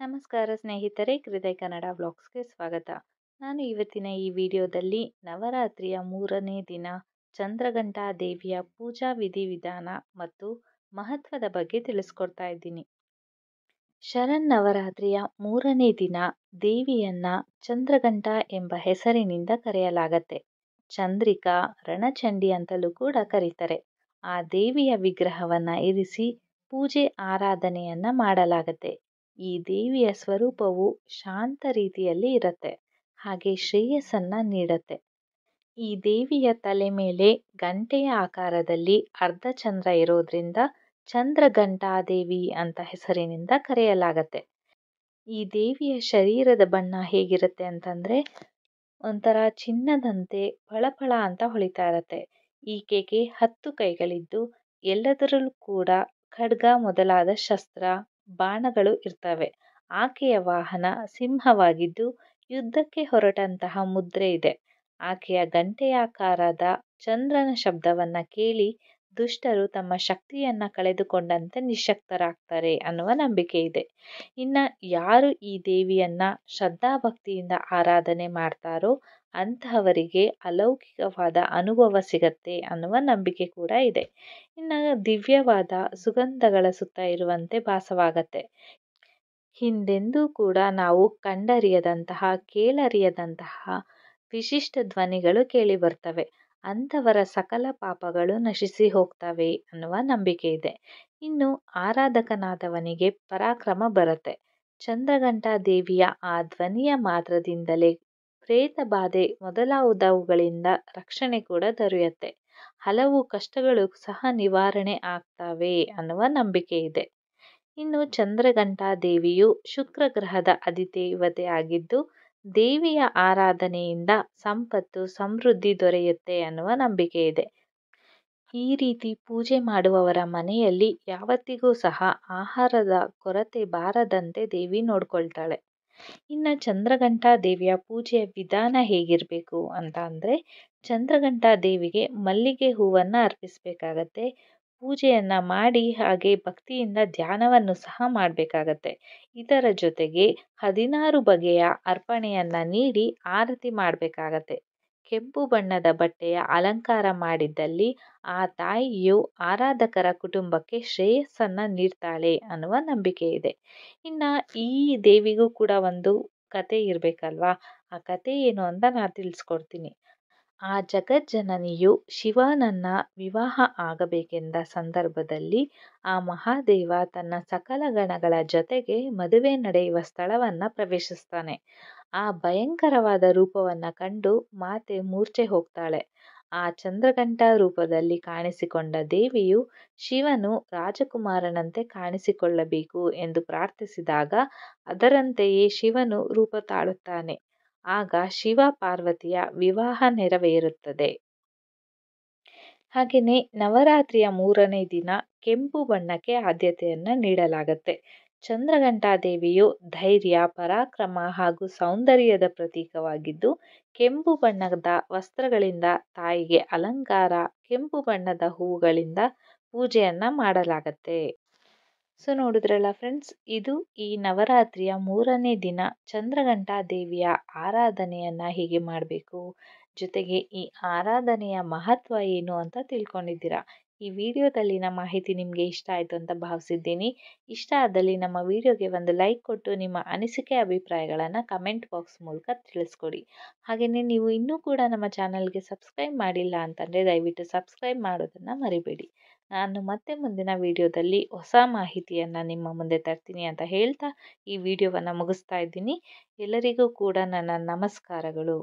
ನಮಸ್ಕಾರ ಸ್ನೇಹಿತರೆ, ಹೃದಯ ಕನ್ನಡ ವ್ಲಾಗ್ಸ್ಗೆ ಸ್ವಾಗತ. ನಾನು ಇವತ್ತಿನ ಈ ವಿಡಿಯೋದಲ್ಲಿ ನವರಾತ್ರಿಯ 3ನೇ ದಿನ ಚಂದ್ರಘಂಟಾ ದೇವಿಯ ಪೂಜಾ ವಿಧಿವಿಧಾನ ಮತ್ತು ಮಹತ್ವದ ಬಗ್ಗೆ ತಿಳಿಸ್ಕೊಡ್ತಾ ಇದ್ದೀನಿ. ಶರನ್ನವರಾತ್ರಿಯ 3ನೇ ದಿನ ದೇವಿಯನ್ನ ಚಂದ್ರಘಂಟಾ ಎಂಬ ಹೆಸರಿನಿಂದ ಕರೆಯಲಾಗತ್ತೆ. ಚಂದ್ರಿಕಾ, ರಣಚಂಡಿ ಅಂತಲೂ ಕೂಡ ಕರೀತಾರೆ. ಆ ದೇವಿಯ ವಿಗ್ರಹವನ್ನ ಇರಿಸಿ ಪೂಜೆ ಆರಾಧನೆಯನ್ನ ಮಾಡಲಾಗತ್ತೆ. ಈ ದೇವಿಯ ಸ್ವರೂಪವು ಶಾಂತ ರೀತಿಯಲ್ಲಿ ಇರುತ್ತೆ, ಹಾಗೆ ಶ್ರೇಯಸ್ಸನ್ನ ನೀಡತ್ತೆ. ಈ ದೇವಿಯ ತಲೆ ಮೇಲೆ ಗಂಟೆಯ ಆಕಾರದಲ್ಲಿ ಅರ್ಧಚಂದ್ರ ಇರೋದ್ರಿಂದ ಚಂದ್ರಘಂಟಾದೇವಿ ಅಂತ ಹೆಸರಿನಿಂದ ಕರೆಯಲಾಗತ್ತೆ. ಈ ದೇವಿಯ ಶರೀರದ ಬಣ್ಣ ಹೇಗಿರುತ್ತೆ ಅಂತಂದ್ರೆ ಒಂಥರ ಚಿನ್ನದಂತೆ ಫಳಫಳ ಅಂತ ಹೊಳಿತಾ ಇರತ್ತೆ. ಈಕೆಗೆ 10 ಕೈಗಳಿದ್ದು ಎಲ್ಲದರಲ್ಲೂ ಕೂಡ ಖಡ್ಗ ಮೊದಲಾದ ಶಸ್ತ್ರ, ಬಾಣಗಳು ಇರ್ತವೆ. ಆಕೆಯ ವಾಹನ ಸಿಂಹವಾಗಿದ್ದು ಯುದ್ಧಕ್ಕೆ ಹೊರಟಂತಹ ಮುದ್ರೆ ಇದೆ. ಆಕೆಯ ಗಂಟೆಯಾಕಾರದ ಚಂದ್ರನ ಶಬ್ದವನ್ನ ಕೇಳಿ ದುಷ್ಟರು ತಮ್ಮ ಶಕ್ತಿಯನ್ನ ಕಳೆದುಕೊಂಡಂತೆ ನಿಶಕ್ತರಾಗ್ತಾರೆ ಅನ್ನುವ ನಂಬಿಕೆ ಇದೆ. ಇನ್ನ ಯಾರು ಈ ದೇವಿಯನ್ನ ಶ್ರದ್ಧಾಭಕ್ತಿಯಿಂದ ಆರಾಧನೆ ಮಾಡ್ತಾರೋ ಅಂತಹವರಿಗೆ ಅಲೌಕಿಕವಾದ ಅನುಭವ ಸಿಗತ್ತೆ ಅನ್ನುವ ನಂಬಿಕೆ ಕೂಡ ಇದೆ. ಇನ್ನು ದಿವ್ಯವಾದ ಸುಗಂಧಗಳ ಸುತ್ತ ಇರುವಂತೆ ಭಾಸವಾಗತ್ತೆ. ಹಿಂದೆಂದೂ ಕೂಡ ನಾವು ಕಂಡರಿಯದಂತಹ, ಕೇಳರಿಯದಂತಹ ವಿಶಿಷ್ಟ ಧ್ವನಿಗಳು ಕೇಳಿ ಬರ್ತವೆ. ಅಂಥವರ ಸಕಲ ಪಾಪಗಳು ನಶಿಸಿ ಹೋಗ್ತವೆ ಅನ್ನುವ ನಂಬಿಕೆ ಇದೆ. ಇನ್ನು ಆರಾಧಕನಾದವನಿಗೆ ಪರಾಕ್ರಮ ಬರುತ್ತೆ. ಚಂದ್ರಘಂಟಾ ದೇವಿಯ ಆ ಧ್ವನಿಯ ಮಾತ್ರದಿಂದಲೇ ಪ್ರೇತ ಬಾಧೆ ಮೊದಲಾದವುಗಳಿಂದ ರಕ್ಷಣೆ ಕೂಡ ದೊರೆಯುತ್ತೆ. ಹಲವು ಕಷ್ಟಗಳು ಸಹ ನಿವಾರಣೆ ಆಗ್ತವೆ ಅನ್ನುವ ನಂಬಿಕೆ ಇದೆ. ಇನ್ನು ಚಂದ್ರಘಂಟಾ ದೇವಿಯು ಶುಕ್ರ ಗ್ರಹದ ಅಧಿದೇವತೆ ಆಗಿದ್ದು ದೇವಿಯ ಆರಾಧನೆಯಿಂದ ಸಂಪತ್ತು, ಸಮೃದ್ಧಿ ದೊರೆಯುತ್ತೆ ಅನ್ನುವ ನಂಬಿಕೆ ಇದೆ. ಈ ರೀತಿ ಪೂಜೆ ಮಾಡುವವರ ಮನೆಯಲ್ಲಿ ಯಾವತ್ತಿಗೂ ಸಹ ಆಹಾರದ ಕೊರತೆ ಬಾರದಂತೆ ದೇವಿ ನೋಡ್ಕೊಳ್ತಾಳೆ. ಇನ್ನು ಚಂದ್ರಘಂಟಾ ದೇವಿಯ ಪೂಜೆಯ ವಿಧಾನ ಹೇಗಿರಬೇಕು ಅಂತ ಅಂದ್ರೆ ಚಂದ್ರಘಂಟಾ ದೇವಿಗೆ ಮಲ್ಲಿಗೆ ಹೂವನ್ನ ಅರ್ಪಿಸಬೇಕಾಗತ್ತೆ. ಪೂಜೆಯನ್ನ ಮಾಡಿ ಹಾಗೆ ಭಕ್ತಿಯಿಂದ ಧ್ಯಾನವನ್ನು ಸಹ ಮಾಡಬೇಕಾಗತ್ತೆ. ಇದರ ಜೊತೆಗೆ 16 ಬಗೆಯ ಅರ್ಪಣೆಯನ್ನ ನೀಡಿ ಆರತಿ ಮಾಡಬೇಕಾಗತ್ತೆ. ಕೆಂಪು ಬಣ್ಣದ ಬಟ್ಟೆಯ ಅಲಂಕಾರ ಮಾಡಿದ್ದಲ್ಲಿ ಆ ತಾಯಿಯು ಆರಾಧಕರ ಕುಟುಂಬಕ್ಕೆ ಶ್ರೇಯಸ್ಸನ್ನ ನೀಡ್ತಾಳೆ ಅನ್ನುವ ನಂಬಿಕೆ ಇದೆ. ಇನ್ನ ಈ ದೇವಿಗೂ ಕೂಡ ಒಂದು ಕತೆ ಇರ್ಬೇಕಲ್ವಾ, ಆ ಕತೆ ಏನು ಅಂತ ನಾನು ತಿಳಿಸ್ಕೊಡ್ತೀನಿ. ಆ ಜಗಜ್ಜನನಿಯು ಶಿವನನ್ನ ವಿವಾಹ ಆಗಬೇಕೆಂದ ಸಂದರ್ಭದಲ್ಲಿ ಆ ಮಹಾದೇವ ತನ್ನ ಸಕಲ ಗಣಗಳ ಜೊತೆಗೆ ಮದುವೆ ನಡೆಯುವ ಸ್ಥಳವನ್ನ ಪ್ರವೇಶಿಸ್ತಾನೆ. ಆ ಭಯಂಕರವಾದ ರೂಪವನ್ನ ಕಂಡು ಮಾತೆ ಮೂರ್ಛೆ ಹೋಗ್ತಾಳೆ. ಆ ಚಂದ್ರಘಂಟಾ ರೂಪದಲ್ಲಿ ಕಾಣಿಸಿಕೊಂಡ ದೇವಿಯು ಶಿವನು ರಾಜಕುಮಾರನಂತೆ ಕಾಣಿಸಿಕೊಳ್ಳಬೇಕು ಎಂದು ಪ್ರಾರ್ಥಿಸಿದಾಗ ಅದರಂತೆಯೇ ಶಿವನು ರೂಪ ತಾಳುತ್ತಾನೆ. ಆಗ ಶಿವ ಪಾರ್ವತಿಯ ವಿವಾಹ ನೆರವೇರುತ್ತದೆ. ಹಾಗೆಯೇ ನವರಾತ್ರಿಯ 3ನೇ ದಿನ ಕೆಂಪು ಬಣ್ಣಕ್ಕೆ ಆದ್ಯತೆಯನ್ನ ನೀಡಲಾಗತ್ತೆ. ಚಂದ್ರಘಂಟಾ ದೇವಿಯು ಧೈರ್ಯ, ಪರಾಕ್ರಮ ಹಾಗೂ ಸೌಂದರ್ಯದ ಪ್ರತೀಕವಾಗಿದ್ದು ಕೆಂಪು ಬಣ್ಣದ ವಸ್ತ್ರಗಳಿಂದ ತಾಯಿಗೆ ಅಲಂಕಾರ, ಕೆಂಪು ಬಣ್ಣದ ಹೂವುಗಳಿಂದ ಪೂಜೆಯನ್ನ ಮಾಡಲಾಗತ್ತೆ. ಸೊ ನೋಡಿದ್ರಲ್ಲ ಫ್ರೆಂಡ್ಸ್, ಇದು ಈ ನವರಾತ್ರಿಯ 3ನೇ ದಿನ ಚಂದ್ರಘಂಟಾ ದೇವಿಯ ಆರಾಧನೆಯನ್ನ ಹೇಗೆ ಮಾಡಬೇಕು, ಜೊತೆಗೆ ಈ ಆರಾಧನೆಯ ಮಹತ್ವ ಏನು ಅಂತ ತಿಳ್ಕೊಂಡಿದ್ದೀರಾ. ಈ ವಿಡಿಯೋದಲ್ಲಿನ ಮಾಹಿತಿ ನಿಮಗೆ ಇಷ್ಟ ಆಯಿತು ಅಂತ ಭಾವಿಸಿದ್ದೀನಿ. ಇಷ್ಟ ಆದಲ್ಲಿ ನಮ್ಮ ವಿಡಿಯೋಗೆ ಒಂದು ಲೈಕ್ ಕೊಟ್ಟು ನಿಮ್ಮ ಅನಿಸಿಕೆ, ಅಭಿಪ್ರಾಯಗಳನ್ನು ಕಮೆಂಟ್ ಬಾಕ್ಸ್ ಮೂಲಕ ತಿಳಿಸ್ಕೊಡಿ. ಹಾಗೆಯೇ ನೀವು ಇನ್ನೂ ಕೂಡ ನಮ್ಮ ಚಾನಲ್ಗೆ ಸಬ್ಸ್ಕ್ರೈಬ್ ಮಾಡಿಲ್ಲ ಅಂತಂದರೆ ದಯವಿಟ್ಟು ಸಬ್ಸ್ಕ್ರೈಬ್ ಮಾಡೋದನ್ನು ಮರಿಬೇಡಿ. ನಾನು ಮತ್ತೆ ಮುಂದಿನ ವಿಡಿಯೋದಲ್ಲಿ ಹೊಸ ಮಾಹಿತಿಯನ್ನು ನಿಮ್ಮ ಮುಂದೆ ತರ್ತೀನಿ ಅಂತ ಹೇಳ್ತಾ ಈ ವಿಡಿಯೋವನ್ನು ಮುಗಿಸ್ತಾ ಇದ್ದೀನಿ. ಎಲ್ಲರಿಗೂ ಕೂಡ ನನ್ನ ನಮಸ್ಕಾರಗಳು.